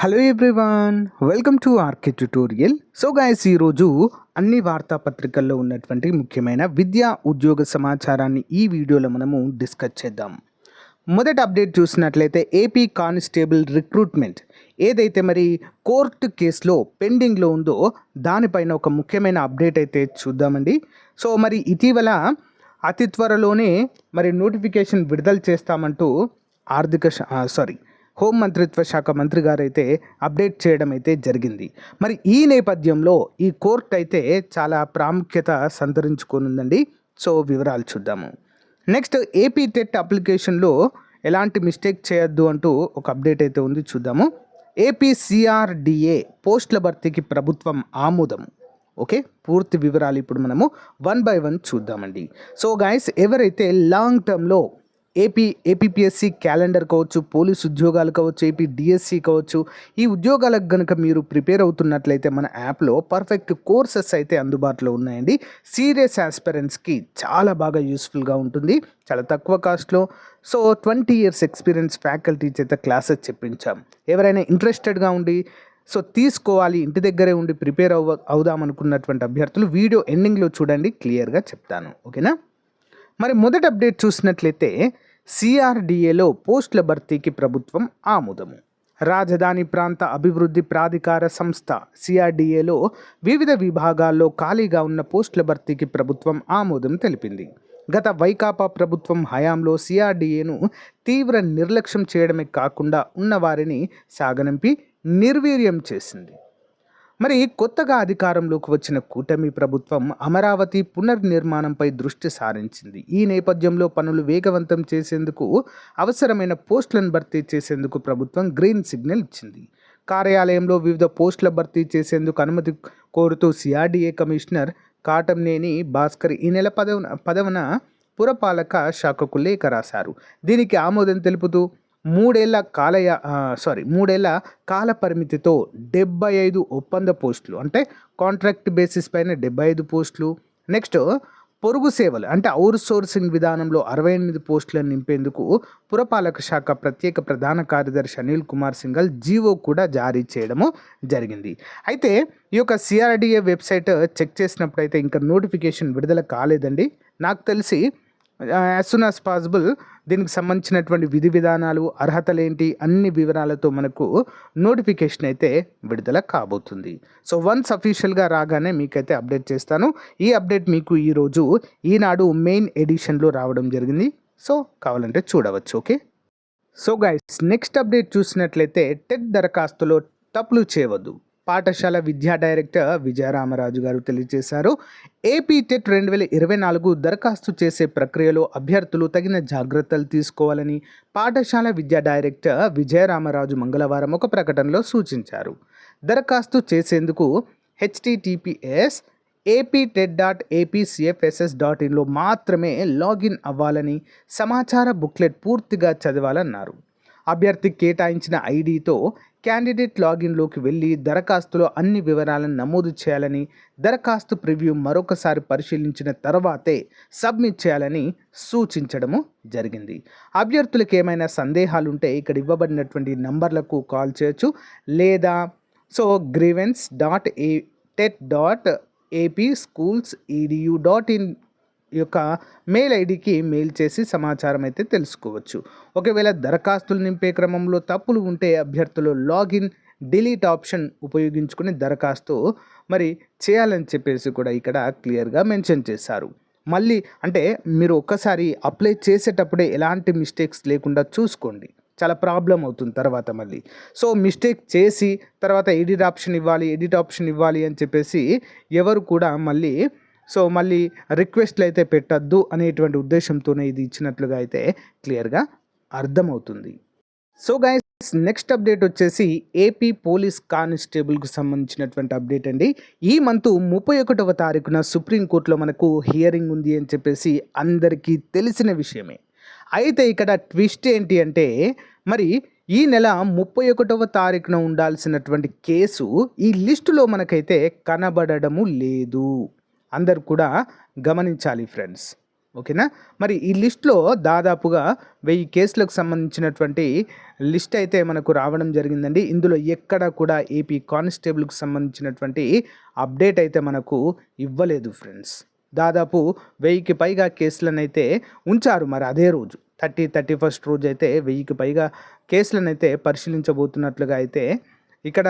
Hello everyone, welcome to RK tutorial. So guys, ఈరోజు అన్ని వార్తాపత్రికల్లో ఉన్నటువంటి ముఖ్యమైన విద్యా ఉద్యోగ సమాచారాన్ని ఈ వీడియోలో మనము డిస్కస్ చేద్దాం. మొదటి అప్డేట్ చూసినట్లయితే ఏపీ కానిస్టేబుల్ రిక్రూట్మెంట్ ఏదైతే మరి కోర్టు కేసులో పెండింగ్లో ఉందో దానిపైన ఒక ముఖ్యమైన అప్డేట్ అయితే చూద్దామండి. సో మరి ఇటీవల అతి త్వరలోనే మరి నోటిఫికేషన్ విడుదల చేస్తామంటూ హోం మంత్రిత్వ శాఖ మంత్రి గారు అయితే అప్డేట్ చేయడం అయితే జరిగింది. మరి ఈ నేపథ్యంలో ఈ కోర్టు అయితే చాలా ప్రాముఖ్యత సంతరించుకోనుందండి. సో వివరాలు చూద్దాము. నెక్స్ట్, ఏపీ టెట్ అప్లికేషన్లో ఎలాంటి మిస్టేక్ చేయొద్దు అంటూ ఒక అప్డేట్ అయితే ఉంది, చూద్దాము. ఏపీ సిఆర్డిఏ పోస్టుల భర్తీకి ప్రభుత్వం ఆమోదం. ఓకే, పూర్తి వివరాలు ఇప్పుడు మనము 1 by 1 చూద్దామండి. సో గైస్, ఎవరైతే లాంగ్ టర్మ్లో ఏపీపీఎస్సి క్యాలెండర్ కావచ్చు, పోలీస్ ఉద్యోగాలు కావచ్చు, ఏపీ డిఎస్సి కావచ్చు, ఈ ఉద్యోగాలకు కనుక మీరు ప్రిపేర్ అవుతున్నట్లయితే మన యాప్లో పర్ఫెక్ట్ కోర్సెస్ అయితే అందుబాటులో ఉన్నాయండి. సీరియస్ ఆస్పిరెంట్స్కి చాలా బాగా యూస్ఫుల్గా ఉంటుంది, చాలా తక్కువ కాస్ట్లో. సో 20 years ఎక్స్పీరియన్స్ ఫ్యాకల్టీ చేత క్లాసెస్ చెప్పించాం. ఎవరైనా ఇంట్రెస్టెడ్గా ఉండి సో తీసుకోవాలి, ఇంటి దగ్గరే ఉండి ప్రిపేర్ అవుదాం అనుకున్నటువంటి అభ్యర్థులు వీడియో ఎండింగ్లో చూడండి, క్లియర్గా చెప్తాను. ఓకేనా? మరి మొదటి అప్డేట్ చూసినట్లయితే సిఆర్డిఏలో పోస్టుల భర్తీకి ప్రభుత్వం ఆమోదము. రాజధాని ప్రాంత అభివృద్ధి ప్రాధికార సంస్థ సిఆర్డిఏలో వివిధ విభాగాల్లో ఖాళీగా ఉన్న పోస్టుల భర్తీకి ప్రభుత్వం ఆమోదం తెలిపింది. గత వైకాపా ప్రభుత్వం హయాంలో సిఆర్డిఏను తీవ్ర నిర్లక్ష్యం చేయడమే కాకుండా ఉన్నవారిని సాగనంపి నిర్వీర్యం చేసింది. మరి కొత్తగా అధికారంలోకి వచ్చిన కూటమి ప్రభుత్వం అమరావతి పునర్నిర్మాణంపై దృష్టి సారించింది. ఈ నేపథ్యంలో పనులు వేగవంతం చేసేందుకు అవసరమైన పోస్టులను భర్తీ చేసేందుకు ప్రభుత్వం గ్రీన్ సిగ్నల్ ఇచ్చింది. కార్యాలయంలో వివిధ పోస్టుల భర్తీ చేసేందుకు అనుమతి కోరుతూ సిఆర్డిఏ కమిషనర్ కాటంనేని భాస్కర్ ఈ నెల 10న పురపాలక శాఖకు లేఖ రాశారు. దీనికి ఆమోదం తెలుపుతూ మూడేళ్ల కాల పరిమితితో 75 ఒప్పంద పోస్టులు, అంటే కాంట్రాక్ట్ బేసిస్ పైన 75 పోస్టులు. నెక్స్ట్, పొరుగు సేవలు అంటే అవుట్ సోర్సింగ్ విధానంలో 68 పోస్టులను నింపేందుకు పురపాలక శాఖ ప్రత్యేక ప్రధాన కార్యదర్శి అనిల్ కుమార్ సింఘల్ జీవో కూడా జారీ చేయడము జరిగింది. అయితే ఈ యొక్క సిఆర్డిఏ వెబ్సైట్ చెక్ చేసినప్పుడు అయితే ఇంకా నోటిఫికేషన్ విడుదల కాలేదండి. నాకు తెలిసి యాజ్ సూన్ యాజ్ పాసిబుల్ దీనికి సంబంధించినటువంటి విధి విధానాలు, అర్హతలేంటి, అన్ని వివరాలతో మనకు నోటిఫికేషన్ అయితే విడుదల కాబోతుంది. సో వన్స్ అఫీషియల్గా రాగానే మీకైతే అప్డేట్ చేస్తాను. ఈ అప్డేట్ మీకు ఈరోజు ఈనాడు మెయిన్ ఎడిషన్లో రావడం జరిగింది. సో కావాలంటే చూడవచ్చు. Okay, so guys, next update చూసినట్లయితే టెట్ దరఖాస్తులో తప్పులు చేయవద్దు, పాఠశాల విద్యా డైరెక్టర్ విజయరామరాజు గారు తెలియజేశారు. ఏపీ టెట్ 2024 దరఖాస్తు చేసే ప్రక్రియలో అభ్యర్థులు తగిన జాగ్రత్తలు తీసుకోవాలని పాఠశాల విద్యా డైరెక్టర్ విజయరామరాజు మంగళవారం ఒక ప్రకటనలో సూచించారు. దరఖాస్తు చేసేందుకు https aptet.apcfss.inలో మాత్రమే లాగిన్ అవ్వాలని, సమాచార బుక్లెట్ పూర్తిగా చదవాలన్నారు. అభ్యర్థి కేటాయించిన ఐడితో క్యాండిడేట్ లాగిన్లోకి వెళ్ళి దరఖాస్తులో అన్ని వివరాలను నమోదు చేయాలని, దరఖాస్తు ప్రివ్యూ మరొకసారి పరిశీలించిన తర్వాతే సబ్మిట్ చేయాలని సూచించడము జరిగింది. అభ్యర్థులకు ఏమైనా సందేహాలుంటే ఇక్కడ ఇవ్వబడినటువంటి నంబర్లకు కాల్ చేయొచ్చు, లేదా grievance.tet.apschools.edu.in యొక్క మెయిల్ ఐడికి మెయిల్ చేసి సమాచారం అయితే తెలుసుకోవచ్చు. ఒకవేళ దరఖాస్తులు నింపే క్రమంలో తప్పులు ఉంటే అభ్యర్థులు లాగిన్ డిలీట్ ఆప్షన్ ఉపయోగించుకుని దరఖాస్తు మరి చేయాలని చెప్పేసి కూడా ఇక్కడ క్లియర్గా మెన్షన్ చేశారు. మళ్ళీ అంటే మీరు ఒక్కసారి అప్లై చేసేటప్పుడే ఎలాంటి మిస్టేక్స్ లేకుండా చూసుకోండి, చాలా ప్రాబ్లం అవుతుంది తర్వాత మళ్ళీ. సో మిస్టేక్ చేసి తర్వాత ఎడిట్ ఆప్షన్ ఇవ్వాలి అని చెప్పేసి ఎవరు కూడా మళ్ళీ రిక్వెస్ట్లు అయితే పెట్టద్దు అనేటువంటి ఉద్దేశంతోనే ఇది ఇచ్చినట్లుగా అయితే క్లియర్గా అర్థమవుతుంది. సో గైస్, నెక్స్ట్ అప్డేట్ వచ్చేసి ఏపీ పోలీస్ కానిస్టేబుల్కి సంబంధించినటువంటి అప్డేట్ అండి. ఈ మంత్ 31వ తారీఖున సుప్రీంకోర్టులో మనకు హియరింగ్ ఉంది అని చెప్పేసి అందరికీ తెలిసిన విషయమే. అయితే ఇక్కడ ట్విస్ట్ ఏంటి అంటే, మరి ఈ నెల 31వ తారీఖున ఉండాల్సినటువంటి కేసు ఈ లిస్టులో మనకైతే కనబడము లేదు. అందరు కూడా గమనించాలి ఫ్రెండ్స్. ఓకేనా. మరి ఈ లిస్ట్లో దాదాపుగా 1000 కేసులకు సంబంధించినటువంటి లిస్ట్ అయితే మనకు రావడం జరిగిందండి. ఇందులో ఎక్కడ కూడా ఏపీ కానిస్టేబుల్కి సంబంధించినటువంటి అప్డేట్ అయితే మనకు ఇవ్వలేదు ఫ్రెండ్స్. దాదాపు 1000కి పైగా కేసులనైతే ఉంచారు. మరి అదే రోజు 31st రోజు అయితే 1000కి పైగా కేసులనైతే పరిశీలించబోతున్నట్లుగా అయితే ఇక్కడ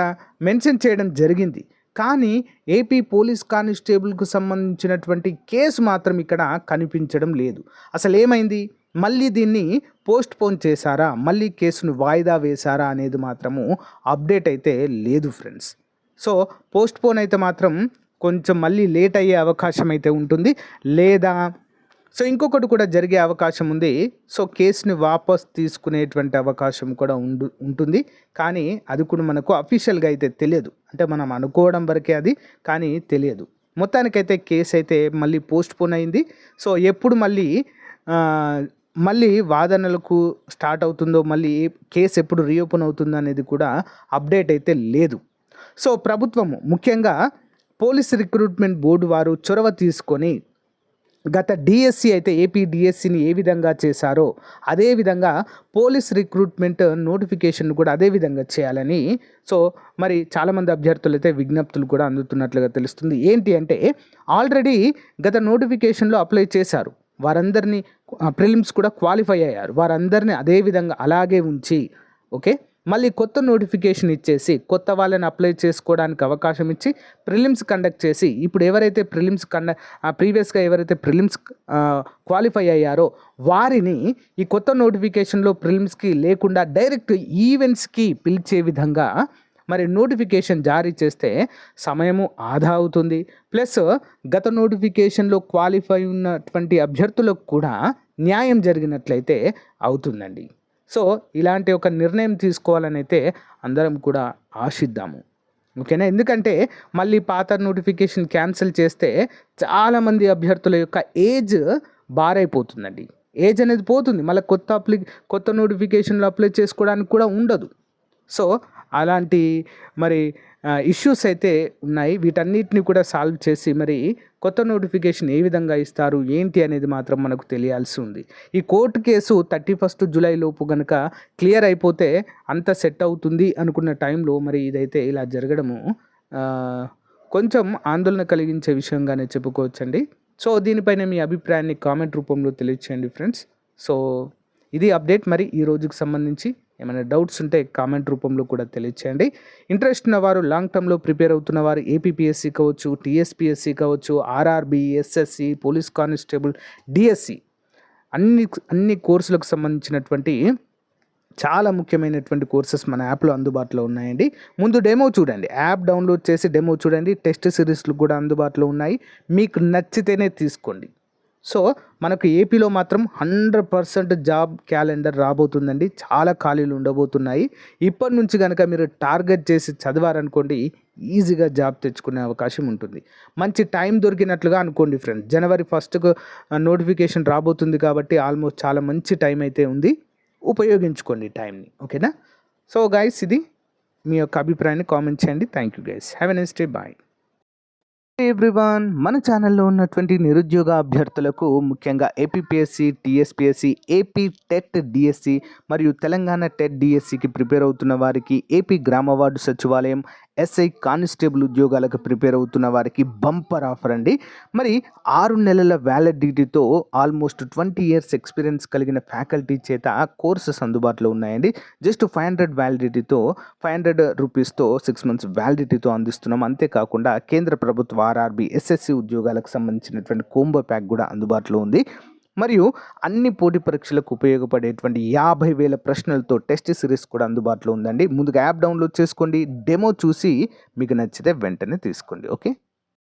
మెన్షన్ చేయడం జరిగింది. కానీ ఏపీ పోలీస్ కానిస్టేబుల్కు సంబంధించినటువంటి కేసు మాత్రం ఇక్కడ కనిపించడం లేదు. అసలు ఏమైంది, మళ్ళీ దీన్ని పోస్ట్ పోన్ చేశారా, మళ్ళీ కేసును వాయిదా వేశారా అనేది మాత్రము అప్డేట్ అయితే లేదు ఫ్రెండ్స్. సో పోస్ట్ పోన్ అయితే మాత్రం కొంచెం మళ్ళీ లేట్ అయ్యే అవకాశం అయితే ఉంటుంది, లేదా సో ఇంకొకటి కూడా జరిగే అవకాశం ఉంది. సో కేసుని వాపస్ తీసుకునేటువంటి అవకాశం కూడా ఉంటుంది. కానీ అది కూడా మనకు అఫీషియల్గా అయితే తెలియదు. అంటే మనం అనుకోవడం వరకే అది, కానీ తెలియదు. మొత్తానికైతే కేసు అయితే మళ్ళీ పోస్ట్ పోన్ అయింది. సో ఎప్పుడు మళ్ళీ వాదనలకు స్టార్ట్ అవుతుందో, మళ్ళీ కేసు ఎప్పుడు రీఓపెన్ అవుతుందో అనేది కూడా అప్డేట్ అయితే లేదు. సో ప్రభుత్వము ముఖ్యంగా పోలీస్ రిక్రూట్మెంట్ బోర్డు వారు చొరవ తీసుకొని గత డిఎస్సి అయితే ఏపీ డిఎస్సిని ఏ విధంగా చేశారో అదేవిధంగా పోలీస్ రిక్రూట్మెంట్ నోటిఫికేషన్ కూడా అదే విధంగా చేయాలని సో మరి చాలామంది అభ్యర్థులు అయితే విజ్ఞప్తులు కూడా అందుతున్నట్లుగా తెలుస్తుంది. ఏంటి అంటే ఆల్రెడీ గత నోటిఫికేషన్లో అప్లై చేశారు వారందరినీ, ప్రిలిమ్స్ కూడా క్వాలిఫై అయ్యారు వారందరినీ అదే విధంగా అలాగే ఉంచి ఓకే మళ్ళీ కొత్త నోటిఫికేషన్ ఇచ్చేసి కొత్త వాళ్ళని అప్లై చేసుకోవడానికి అవకాశం ఇచ్చి ప్రిలిమ్స్ కండక్ట్ చేసి ఇప్పుడు ఎవరైతే ప్రీవియస్గా ఎవరైతే ప్రిలిమ్స్ క్వాలిఫై అయ్యారో వారిని ఈ కొత్త నోటిఫికేషన్లో ప్రిలిమ్స్కి లేకుండా డైరెక్ట్ ఈవెంట్స్కి పిలిచే విధంగా మరి నోటిఫికేషన్ జారీ చేస్తే సమయము ఆదా అవుతుంది. ప్లస్ గత నోటిఫికేషన్లో క్వాలిఫై ఉన్నటువంటి అభ్యర్థులకు కూడా న్యాయం జరిగినట్లయితే అవుతుందండి. సో ఇలాంటి ఒక నిర్ణయం తీసుకోవాలని అయితే అందరం కూడా ఆశిద్దాము, ఓకేనా. ఎందుకంటే మళ్ళీ పాత నోటిఫికేషన్ క్యాన్సిల్ చేస్తే చాలామంది అభ్యర్థుల యొక్క ఏజ్ బారైపోతుందండి. ఏజ్ అనేది పోతుంది, మళ్ళీ కొత్త నోటిఫికేషన్లో అప్లై చేసుకోవడానికి కూడా ఉండదు. సో అలాంటి మరి ఇష్యూస్ అయితే ఉన్నాయి. వీటన్నిటిని కూడా సాల్వ్ చేసి మరి కొత్త నోటిఫికేషన్ ఏ విధంగా ఇస్తారు ఏంటి అనేది మాత్రం మనకు తెలియాల్సి ఉంది. ఈ కోర్టు కేసు 31 జూలై లోపు కనుక క్లియర్ అయిపోతే అంత సెట్ అవుతుంది అనుకున్న టైంలో మరి ఇదైతే ఇలా జరగడము కొంచెం ఆందోళన కలిగించే విషయంగానే చెప్పుకోవచ్చండి. సో దీనిపైన మీ అభిప్రాయాన్ని కామెంట్ రూపంలో తెలియచేయండి ఫ్రెండ్స్. సో ఇది అప్డేట్. మరి ఈ రోజుకి సంబంధించి ఏమైనా డౌట్స్ ఉంటే కామెంట్ రూపంలో కూడా తెలియచేయండి. ఇంట్రెస్ట్ ఉన్నవారు, లాంగ్ టర్మ్లో ప్రిపేర్ అవుతున్న వారు ఏపీపీఎస్సీ కావచ్చు, టీఎస్పీఎస్సీ కావచ్చు, RRB, SSC, police constable, DSC అన్ని కోర్సులకు సంబంధించినటువంటి చాలా ముఖ్యమైనటువంటి కోర్సెస్ మన యాప్లో అందుబాటులో ఉన్నాయండి. ముందు డెమో చూడండి, యాప్ డౌన్లోడ్ చేసి డెమో చూడండి. టెస్ట్ సిరీస్లు కూడా అందుబాటులో ఉన్నాయి, మీకు నచ్చితేనే తీసుకోండి. సో మనకు ఏపీలో మాత్రం 100% జాబ్ క్యాలెండర్ రాబోతుందండి. చాలా ఖాళీలు ఉండబోతున్నాయి. ఇప్పటి నుంచి కనుక మీరు టార్గెట్ చేసి చదివారనుకోండి ఈజీగా జాబ్ తెచ్చుకునే అవకాశం ఉంటుంది. మంచి టైం దొరికినట్లుగా అనుకోండి ఫ్రెండ్స్. జనవరి 1కు నోటిఫికేషన్ రాబోతుంది కాబట్టి ఆల్మోస్ట్ చాలా మంచి టైం అయితే ఉంది, ఉపయోగించుకోండి టైంని, ఓకేనా. సో గైస్ ఇది మీ యొక్క అభిప్రాయాన్ని కామెంట్ చేయండి. Thank you guys, have a nice day, bye everyone. మన ఛానల్లో ఉన్నటువంటి నిరుద్యోగ అభ్యర్థులకు ముఖ్యంగా APPSC, TSPSC, AP TET DSC మరియు తెలంగాణ టెట్ డిఎస్సికి ప్రిపేర్ అవుతున్న వారికి, ఏపీ గ్రామ వార్డు సచివాలయం, ఎస్ఐ కానిస్టేబుల్ ఉద్యోగాలకు ప్రిపేర్ అవుతున్న వారికి బంపర్ ఆఫర్ అండి. మరి 6 నెలల వ్యాలిడిటీతో ఆల్మోస్ట్ 20 years ఎక్స్పీరియన్స్ కలిగిన ఫ్యాకల్టీ చేత కోర్సెస్ అందుబాటులో ఉన్నాయండి. జస్ట్ 500 వ్యాలిడిటీతో 500 రూపీస్తో 6 months వ్యాలిడిటీతో అందిస్తున్నాం. అంతేకాకుండా కేంద్ర ప్రభుత్వ ఆర్ఆర్బీ, ఎస్ఎస్సి ఉద్యోగాలకు సంబంధించినటువంటి కోంబో ప్యాక్ కూడా అందుబాటులో ఉంది. మరియు అన్ని పోటీ పరీక్షలకు ఉపయోగపడేటువంటి 50,000 ప్రశ్నలతో టెస్ట్ సిరీస్ కూడా అందుబాటులో ఉందండి. ముందుగా యాప్ డౌన్లోడ్ చేసుకోండి, డెమో చూసి మీకు నచ్చితే వెంటనే తీసుకోండి, ఓకే.